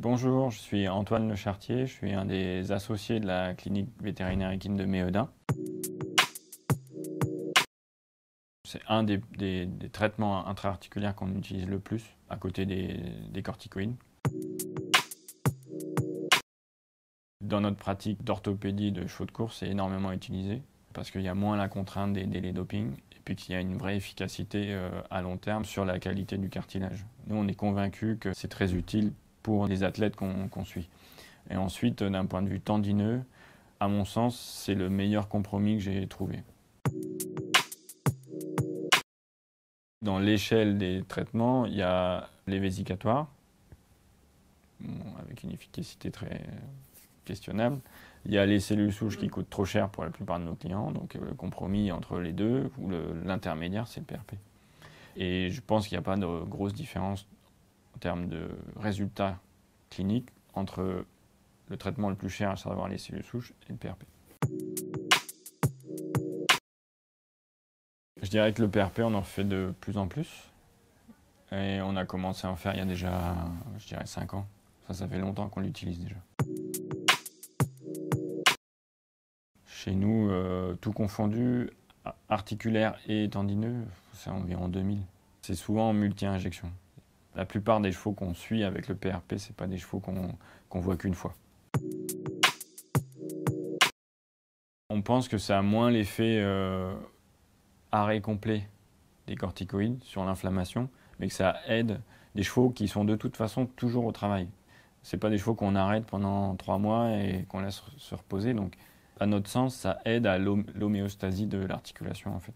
Bonjour, je suis Antoine Lechartier, je suis un des associés de la clinique vétérinaire équine de Méhedin. C'est un des traitements intra-articulaires qu'on utilise le plus, à côté des corticoïdes. Dans notre pratique d'orthopédie de chevaux de course, c'est énormément utilisé, parce qu'il y a moins la contrainte des délais doping, et puis qu'il y a une vraie efficacité à long terme sur la qualité du cartilage. Nous, on est convaincus que c'est très utile pour les athlètes qu'on suit. Et ensuite, d'un point de vue tendineux, à mon sens, c'est le meilleur compromis que j'ai trouvé. Dans l'échelle des traitements, il y a les vésicatoires, avec une efficacité très questionnable. Il y a les cellules souches qui coûtent trop cher pour la plupart de nos clients, donc le compromis entre les deux, ou l'intermédiaire, c'est le PRP. Et je pense qu'il n'y a pas de grosse différence en termes de résultats cliniques entre le traitement le plus cher, à savoir les cellules souches, et le PRP. Je dirais que le PRP, on en fait de plus en plus. Et on a commencé à en faire il y a déjà, je dirais, 5 ans. Ça fait longtemps qu'on l'utilise déjà. Chez nous, tout confondu, articulaire et tendineux, c'est environ 2000. C'est souvent en multi-injection. La plupart des chevaux qu'on suit avec le PRP, c'est pas des chevaux qu'on voit qu'une fois. On pense que ça a moins l'effet arrêt complet des corticoïdes sur l'inflammation, mais que ça aide des chevaux qui sont de toute façon toujours au travail. C'est pas des chevaux qu'on arrête pendant 3 mois et qu'on laisse se reposer. Donc, à notre sens, ça aide à l'homéostasie de l'articulation en fait.